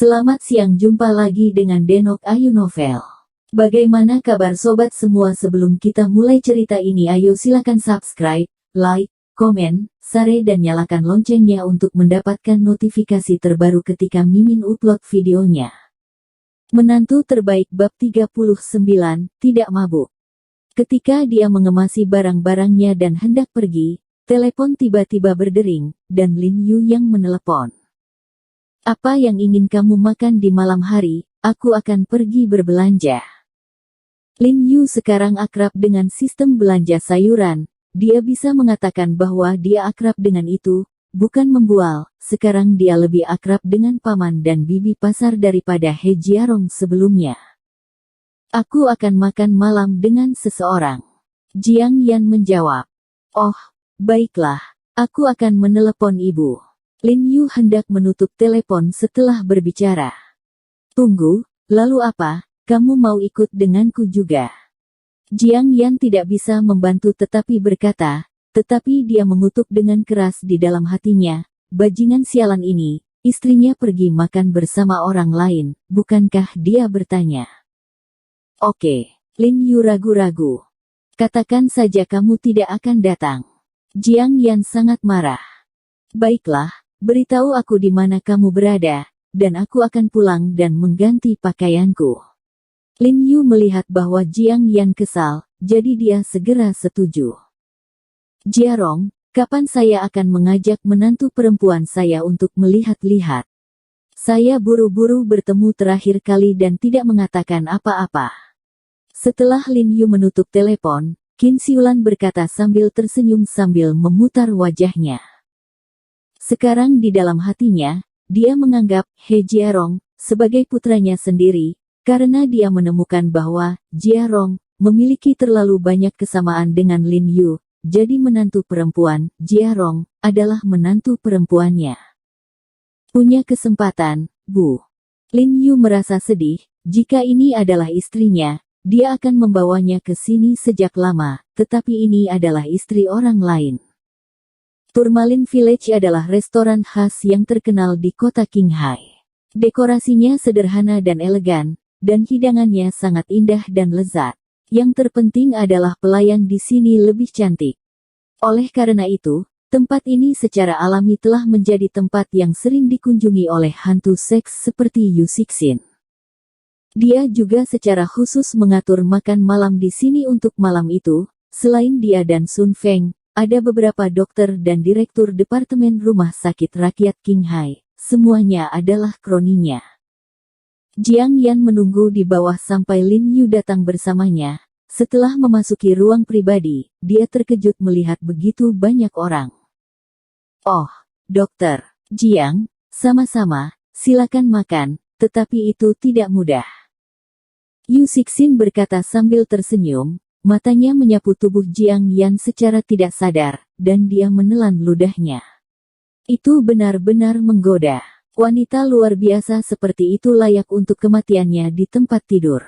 Selamat siang, jumpa lagi dengan Denok Ayu Novel. Bagaimana kabar sobat semua? Sebelum kita mulai cerita ini, ayo silakan subscribe, like, komen, share dan nyalakan loncengnya untuk mendapatkan notifikasi terbaru ketika Mimin upload videonya. Menantu terbaik bab 39, tidak mabuk. Ketika dia mengemasi barang-barangnya dan hendak pergi, telepon tiba-tiba berdering, dan Lin Yu yang menelepon. Apa yang ingin kamu makan di malam hari? Aku akan pergi berbelanja. Lin Yu sekarang akrab dengan sistem belanja sayuran. Dia bisa mengatakan bahwa dia akrab dengan itu, bukan membual. Sekarang dia lebih akrab dengan paman dan bibi pasar daripada He Jiarong sebelumnya. Aku akan makan malam dengan seseorang. Jiang Yan menjawab. Oh, baiklah. Aku akan menelepon ibu. Lin Yu hendak menutup telepon setelah berbicara. Tunggu, lalu apa? Kamu mau ikut denganku juga? Jiang Yan tidak bisa membantu tetapi berkata, tetapi dia mengutuk dengan keras di dalam hatinya, bajingan sialan ini, istrinya pergi makan bersama orang lain, bukankah dia bertanya? Oke, Lin Yu ragu-ragu. Katakan saja kamu tidak akan datang. Jiang Yan sangat marah. Baiklah. Beritahu aku di mana kamu berada, dan aku akan pulang dan mengganti pakaianku. Lin Yu melihat bahwa Jiang Yan kesal, jadi dia segera setuju. Jiarong, kapan saya akan mengajak menantu perempuan saya untuk melihat-lihat? Saya buru-buru bertemu terakhir kali dan tidak mengatakan apa-apa. Setelah Lin Yu menutup telepon, Qin Xiulan berkata sambil tersenyum sambil memutar wajahnya. Sekarang di dalam hatinya, dia menganggap He Jiarong sebagai putranya sendiri, karena dia menemukan bahwa Jiarong memiliki terlalu banyak kesamaan dengan Lin Yu, jadi menantu perempuan Jiarong adalah menantu perempuannya. Punya kesempatan, Bu. Lin Yu merasa sedih, jika ini adalah istrinya, dia akan membawanya ke sini sejak lama, tetapi ini adalah istri orang lain. Tourmaline Village adalah restoran khas yang terkenal di kota Qinghai. Dekorasinya sederhana dan elegan, dan hidangannya sangat indah dan lezat. Yang terpenting adalah pelayan di sini lebih cantik. Oleh karena itu, tempat ini secara alami telah menjadi tempat yang sering dikunjungi oleh hantu seks seperti Yu Cixin. Dia juga secara khusus mengatur makan malam di sini untuk malam itu. Selain dia dan Sun Feng, ada beberapa dokter dan direktur Departemen Rumah Sakit Rakyat Qinghai, semuanya adalah kroninya. Jiang Yan menunggu di bawah sampai Lin Yu datang bersamanya. Setelah memasuki ruang pribadi, dia terkejut melihat begitu banyak orang. Oh, dokter, Jiang, sama-sama, silakan makan, tetapi itu tidak mudah. Yu Cixin berkata sambil tersenyum. Matanya menyapu tubuh Jiang Yan secara tidak sadar, dan dia menelan ludahnya. Itu benar-benar menggoda. Wanita luar biasa seperti itu layak untuk kematiannya di tempat tidur.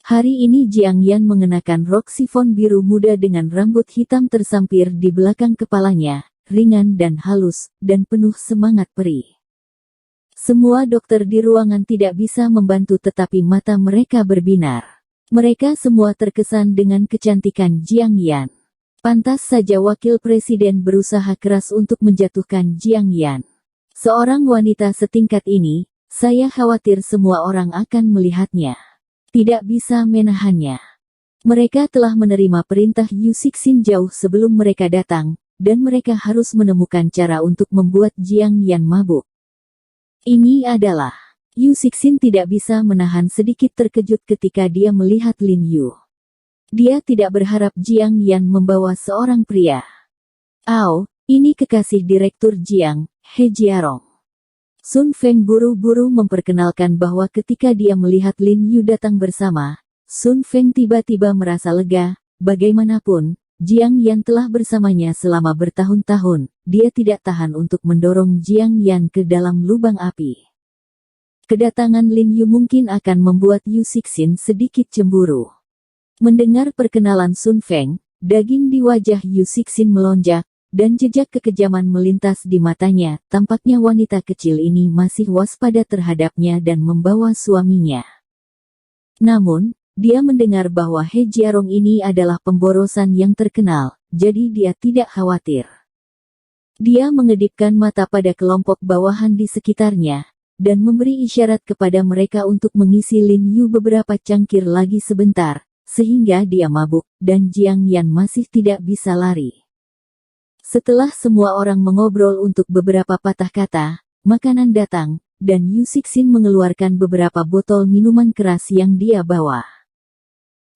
Hari ini Jiang Yan mengenakan rok sifon biru muda dengan rambut hitam tersampir di belakang kepalanya, ringan dan halus, dan penuh semangat perih. Semua dokter di ruangan tidak bisa membantu tetapi mata mereka berbinar. Mereka semua terkesan dengan kecantikan Jiang Yan. Pantas saja wakil presiden berusaha keras untuk menjatuhkan Jiang Yan. Seorang wanita setingkat ini, saya khawatir semua orang akan melihatnya. Tidak bisa menahannya. Mereka telah menerima perintah Yu Cixin jauh sebelum mereka datang, dan mereka harus menemukan cara untuk membuat Jiang Yan mabuk. Ini adalah... Yu Cixin tidak bisa menahan sedikit terkejut ketika dia melihat Lin Yu. Dia tidak berharap Jiang Yan membawa seorang pria. Ao, ini kekasih direktur Jiang, He Jiarong. Sun Feng buru-buru memperkenalkan bahwa ketika dia melihat Lin Yu datang bersama, Sun Feng tiba-tiba merasa lega. Bagaimanapun, Jiang Yan telah bersamanya selama bertahun-tahun, dia tidak tahan untuk mendorong Jiang Yan ke dalam lubang api. Kedatangan Lin Yu mungkin akan membuat Yu Cixin sedikit cemburu. Mendengar perkenalan Sun Feng, daging di wajah Yu Cixin melonjak, dan jejak kekejaman melintas di matanya. Tampaknya wanita kecil ini masih waspada terhadapnya dan membawa suaminya. Namun, dia mendengar bahwa He Jiarong ini adalah pemborosan yang terkenal, jadi dia tidak khawatir. Dia mengedipkan mata pada kelompok bawahan di sekitarnya, dan memberi isyarat kepada mereka untuk mengisi Lin Yu beberapa cangkir lagi sebentar, sehingga dia mabuk, dan Jiang Yan masih tidak bisa lari. Setelah semua orang mengobrol untuk beberapa patah kata, makanan datang, dan Yu Sixin mengeluarkan beberapa botol minuman keras yang dia bawa.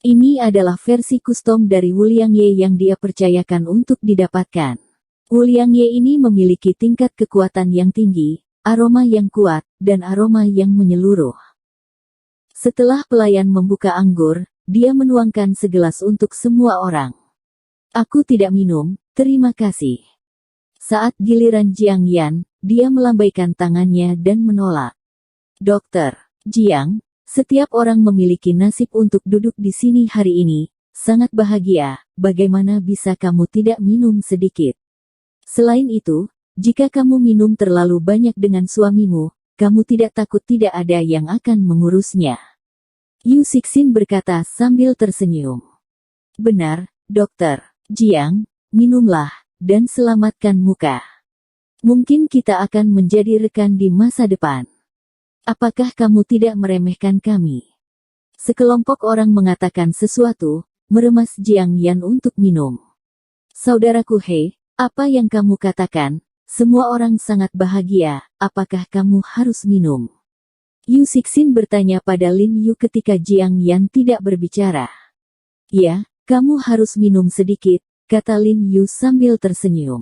Ini adalah versi kustom dari Wu Liangye yang dia percayakan untuk didapatkan. Wu Liangye ini memiliki tingkat kekuatan yang tinggi, aroma yang kuat, dan aroma yang menyeluruh. Setelah pelayan membuka anggur, dia menuangkan segelas untuk semua orang. Aku tidak minum, terima kasih. Saat giliran Jiang Yan, dia melambaikan tangannya dan menolak. Dokter Jiang, setiap orang memiliki nasib untuk duduk di sini hari ini, sangat bahagia, bagaimana bisa kamu tidak minum sedikit? Selain itu, jika kamu minum terlalu banyak dengan suamimu, kamu tidak takut tidak ada yang akan mengurusnya? Yu Sixin berkata sambil tersenyum. Benar, dokter Jiang, minumlah, dan selamatkan muka. Mungkin kita akan menjadi rekan di masa depan. Apakah kamu tidak meremehkan kami? Sekelompok orang mengatakan sesuatu, meremas Jiang Yan untuk minum. Saudaraku He, apa yang kamu katakan? Semua orang sangat bahagia, apakah kamu harus minum? Yu Sixin bertanya pada Lin Yu ketika Jiang Yan tidak berbicara. Ya, kamu harus minum sedikit, kata Lin Yu sambil tersenyum.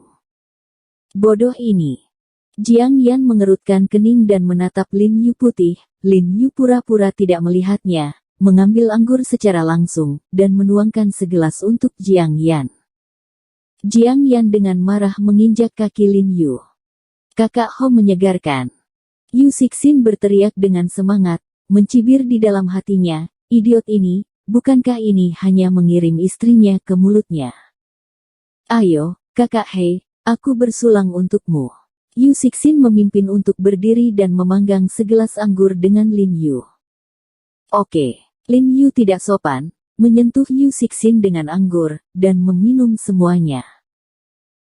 Bodoh ini. Jiang Yan mengerutkan kening dan menatap Lin Yu putih. Lin Yu pura-pura tidak melihatnya, mengambil anggur secara langsung, dan menuangkan segelas untuk Jiang Yan. Jiang Yan dengan marah menginjak kaki Lin Yu. Kakak Ho menyegarkan. Yu Sixin berteriak dengan semangat, mencibir di dalam hatinya, idiot ini, bukankah ini hanya mengirim istrinya ke mulutnya? Ayo, kakak He, aku bersulang untukmu. Yu Sixin memimpin untuk berdiri dan memanggang segelas anggur dengan Lin Yu. Oke, Lin Yu tidak sopan, menyentuh Yu Sixin dengan anggur, dan meminum semuanya.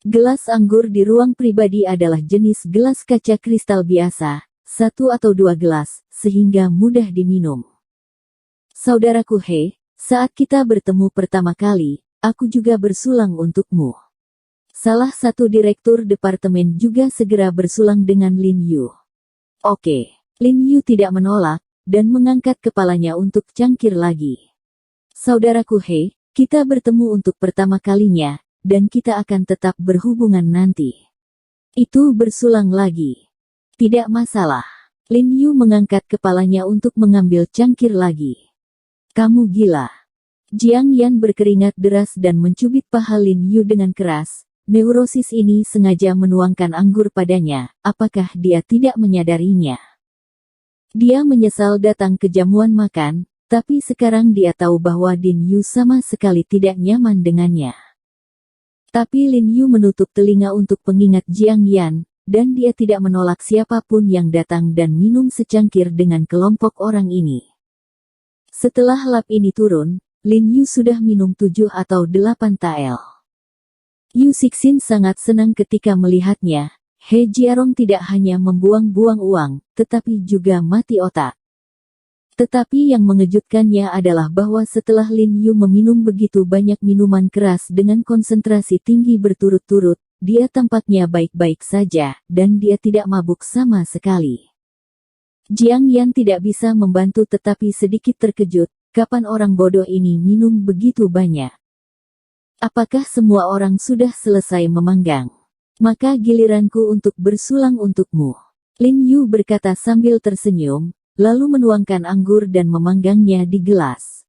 Gelas anggur di ruang pribadi adalah jenis gelas kaca kristal biasa, 1 atau 2 gelas, sehingga mudah diminum. Saudaraku He, saat kita bertemu pertama kali, aku juga bersulang untukmu. Salah satu direktur departemen juga segera bersulang dengan Lin Yu. Oke, Lin Yu tidak menolak, dan mengangkat kepalanya untuk cangkir lagi. Saudaraku He, kita bertemu untuk pertama kalinya, dan kita akan tetap berhubungan nanti. Itu bersulang lagi. Tidak masalah. Lin Yu mengangkat kepalanya untuk mengambil cangkir lagi. Kamu gila. Jiang Yan berkeringat deras dan mencubit paha Lin Yu dengan keras. Neurosis ini sengaja menuangkan anggur padanya, apakah dia tidak menyadarinya? Dia menyesal datang ke jamuan makan, tapi sekarang dia tahu bahwa Lin Yu sama sekali tidak nyaman dengannya. Tapi Lin Yu menutup telinga untuk pengingat Jiang Yan, dan dia tidak menolak siapapun yang datang dan minum secangkir dengan kelompok orang ini. Setelah lap ini turun, Lin Yu sudah minum 7 atau 8 tael. Yu Sixin sangat senang ketika melihatnya. He Jiarong tidak hanya membuang-buang uang, tetapi juga mati otak. Tetapi yang mengejutkannya adalah bahwa setelah Lin Yu meminum begitu banyak minuman keras dengan konsentrasi tinggi berturut-turut, dia tampaknya baik-baik saja, dan dia tidak mabuk sama sekali. Jiang Yan tidak bisa membantu tetapi sedikit terkejut, kapan orang bodoh ini minum begitu banyak? Apakah semua orang sudah selesai memanggang? Maka giliranku untuk bersulang untukmu. Lin Yu berkata sambil tersenyum, lalu menuangkan anggur dan memanggangnya di gelas.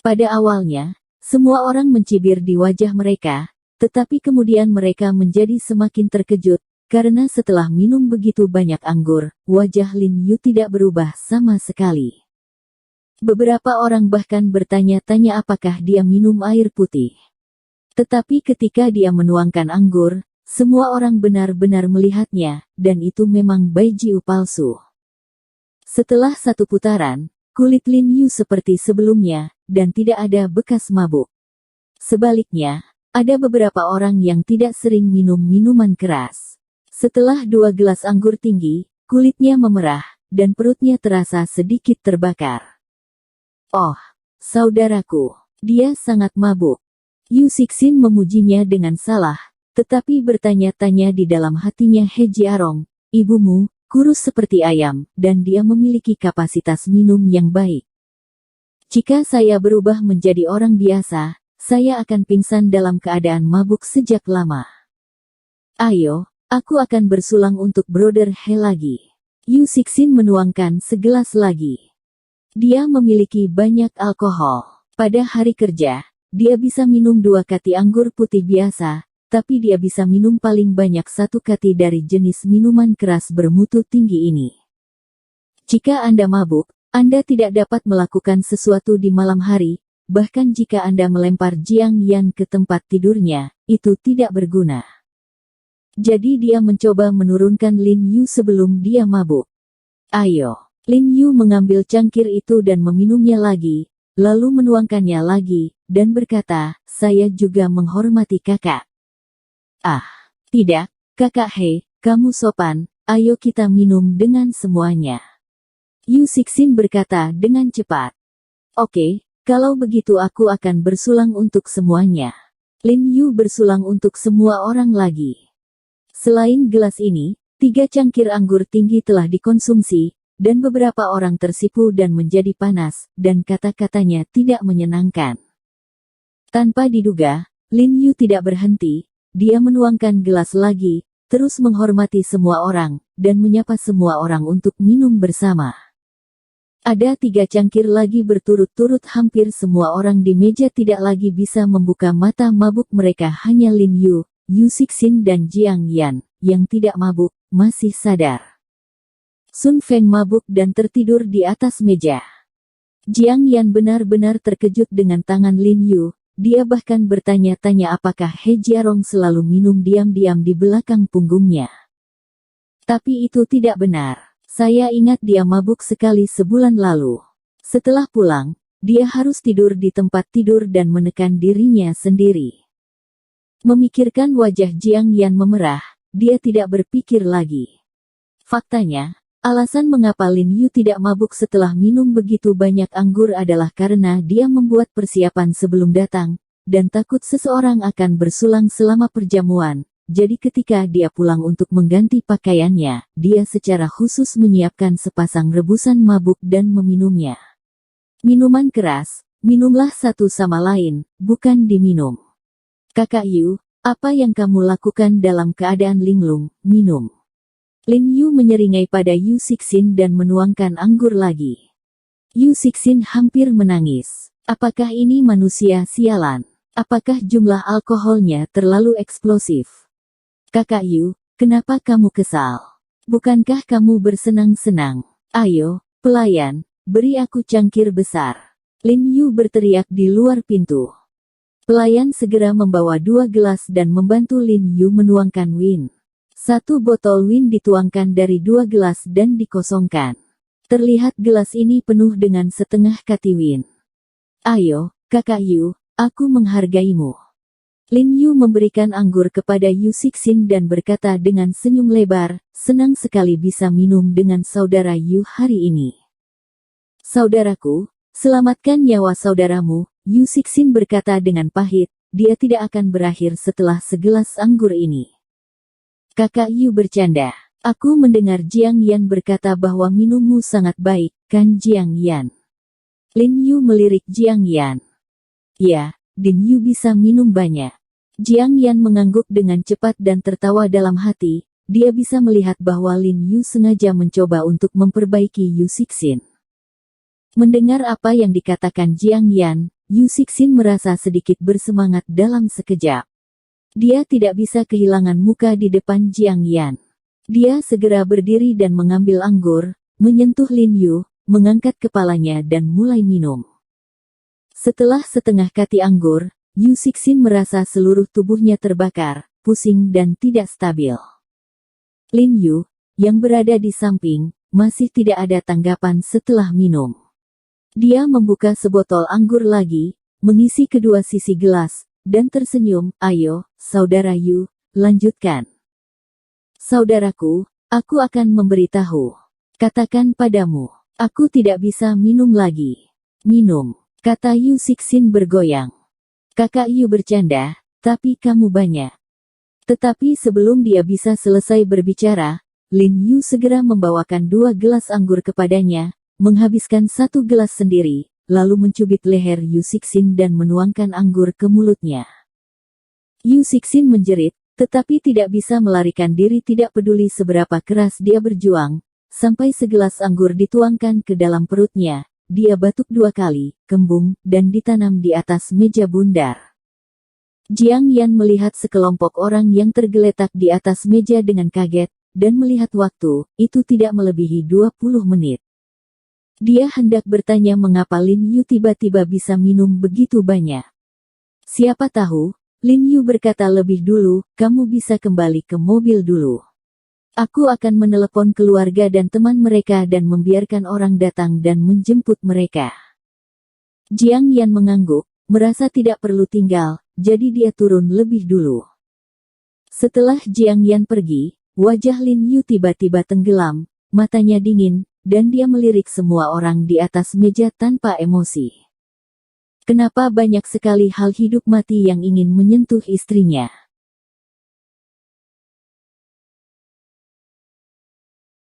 Pada awalnya, semua orang mencibir di wajah mereka, tetapi kemudian mereka menjadi semakin terkejut, karena setelah minum begitu banyak anggur, wajah Lin Yu tidak berubah sama sekali. Beberapa orang bahkan bertanya-tanya apakah dia minum air putih. Tetapi ketika dia menuangkan anggur, semua orang benar-benar melihatnya, dan itu memang baijiu palsu. Setelah satu putaran, kulit Lin Yu seperti sebelumnya, dan tidak ada bekas mabuk. Sebaliknya, ada beberapa orang yang tidak sering minum minuman keras. Setelah 2 gelas anggur tinggi, kulitnya memerah, dan perutnya terasa sedikit terbakar. Oh, saudaraku, dia sangat mabuk. Yu Cixin memujinya dengan salah, tetapi bertanya-tanya di dalam hatinya, He Jiarong, ibumu, kurus seperti ayam, dan dia memiliki kapasitas minum yang baik. Jika saya berubah menjadi orang biasa, saya akan pingsan dalam keadaan mabuk sejak lama. Ayo, aku akan bersulang untuk Brother He lagi. Yu Cixin menuangkan segelas lagi. Dia memiliki banyak alkohol. Pada hari kerja, dia bisa minum 2 kati anggur putih biasa, tapi dia bisa minum paling banyak 1 kati dari jenis minuman keras bermutu tinggi ini. Jika Anda mabuk, Anda tidak dapat melakukan sesuatu di malam hari, bahkan jika Anda melempar Jiang Yan ke tempat tidurnya, itu tidak berguna. Jadi dia mencoba menurunkan Lin Yu sebelum dia mabuk. Ayo. Lin Yu mengambil cangkir itu dan meminumnya lagi, lalu menuangkannya lagi, dan berkata, saya juga menghormati kakak. Ah, tidak, kakak He, kamu sopan, ayo kita minum dengan semuanya. Yu Cixin berkata dengan cepat. Oke, kalau begitu aku akan bersulang untuk semuanya. Lin Yu bersulang untuk semua orang lagi. Selain gelas ini, 3 cangkir anggur tinggi telah dikonsumsi, dan beberapa orang tersipu dan menjadi panas, dan kata-katanya tidak menyenangkan. Tanpa diduga, Lin Yu tidak berhenti, dia menuangkan gelas lagi, terus menghormati semua orang, dan menyapa semua orang untuk minum bersama. Ada 3 cangkir lagi berturut-turut, hampir semua orang di meja tidak lagi bisa membuka mata mabuk mereka, hanya Lin Yu, Yu Cixin dan Jiang Yan, yang tidak mabuk, masih sadar. Sun Feng mabuk dan tertidur di atas meja. Jiang Yan benar-benar terkejut dengan tangan Lin Yu, dia bahkan bertanya-tanya apakah He Jiarong selalu minum diam-diam di belakang punggungnya. Tapi itu tidak benar, saya ingat dia mabuk sekali sebulan lalu. Setelah pulang, dia harus tidur di tempat tidur dan menekan dirinya sendiri. Memikirkan wajah Jiang Yan memerah, dia tidak berpikir lagi. Faktanya, alasan mengapa Lin Yu tidak mabuk setelah minum begitu banyak anggur adalah karena dia membuat persiapan sebelum datang, dan takut seseorang akan bersulang selama perjamuan. Jadi ketika dia pulang untuk mengganti pakaiannya, dia secara khusus menyiapkan sepasang rebusan mabuk dan meminumnya. Minuman keras, minumlah satu sama lain, bukan diminum. Kakak Yu, apa yang kamu lakukan dalam keadaan linglung? Minum. Lin Yu menyeringai pada Yu Cixin dan menuangkan anggur lagi. Yu Cixin hampir menangis. Apakah ini manusia sialan? Apakah jumlah alkoholnya terlalu eksplosif? Kakak Yu, kenapa kamu kesal? Bukankah kamu bersenang-senang? Ayo, pelayan, beri aku cangkir besar. Lin Yu berteriak di luar pintu. Pelayan segera membawa 2 gelas dan membantu Lin Yu menuangkan win. 1 botol win dituangkan dari 2 gelas dan dikosongkan. Terlihat gelas ini penuh dengan setengah kati win. Ayo, kakak Yu, aku menghargaimu. Lin Yu memberikan anggur kepada Yu Cixin dan berkata dengan senyum lebar, senang sekali bisa minum dengan saudara Yu hari ini. Saudaraku, selamatkan nyawa saudaramu, Yu Cixin berkata dengan pahit, dia tidak akan berakhir setelah segelas anggur ini. Kakak Yu bercanda. Aku mendengar Jiang Yan berkata bahwa minummu sangat baik, kan Jiang Yan? Lin Yu melirik Jiang Yan. Ya, Lin Yu bisa minum banyak. Jiang Yan mengangguk dengan cepat dan tertawa dalam hati, dia bisa melihat bahwa Lin Yu sengaja mencoba untuk memperbaiki Yu Cixin. Mendengar apa yang dikatakan Jiang Yan, Yu Cixin merasa sedikit bersemangat dalam sekejap. Dia tidak bisa kehilangan muka di depan Jiang Yan. Dia segera berdiri dan mengambil anggur, menyentuh Lin Yu, mengangkat kepalanya dan mulai minum. Setelah setengah kati anggur, Yu Cixin merasa seluruh tubuhnya terbakar, pusing dan tidak stabil. Lin Yu, yang berada di samping, masih tidak ada tanggapan setelah minum. Dia membuka sebotol anggur lagi, mengisi kedua sisi gelas, dan tersenyum, "Ayo, saudara Yu, lanjutkan." "Saudaraku, aku akan memberitahu. Katakan padamu, aku tidak bisa minum lagi." "Minum," kata Yu Cixin bergoyang. "Kakak Yu bercanda, tapi kamu banyak." Tetapi sebelum dia bisa selesai berbicara, Lin Yu segera membawakan 2 gelas anggur kepadanya, menghabiskan 1 gelas sendiri, lalu mencubit leher Yu Cixin dan menuangkan anggur ke mulutnya. Yu Cixin menjerit, tetapi tidak bisa melarikan diri, tidak peduli seberapa keras dia berjuang, sampai segelas anggur dituangkan ke dalam perutnya. Dia batuk 2 kali, kembung, dan ditanam di atas meja bundar. Jiang Yan melihat sekelompok orang yang tergeletak di atas meja dengan kaget, dan melihat waktu, itu tidak melebihi 20 menit. Dia hendak bertanya mengapa Lin Yu tiba-tiba bisa minum begitu banyak. Siapa tahu, Lin Yu berkata lebih dulu, "Kamu bisa kembali ke mobil dulu. Aku akan menelepon keluarga dan teman mereka dan membiarkan orang datang dan menjemput mereka." Jiang Yan mengangguk, merasa tidak perlu tinggal, jadi dia turun lebih dulu. Setelah Jiang Yan pergi, wajah Lin Yu tiba-tiba tenggelam, matanya dingin, dan dia melirik semua orang di atas meja tanpa emosi. Kenapa banyak sekali hal hidup mati yang ingin menyentuh istrinya?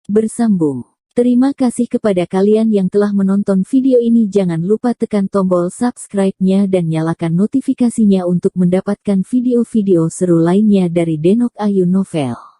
Bersambung. Terima kasih kepada kalian yang telah menonton video ini. Jangan lupa tekan tombol subscribe-nya dan nyalakan notifikasinya untuk mendapatkan video-video seru lainnya dari Denok Ayu Novel.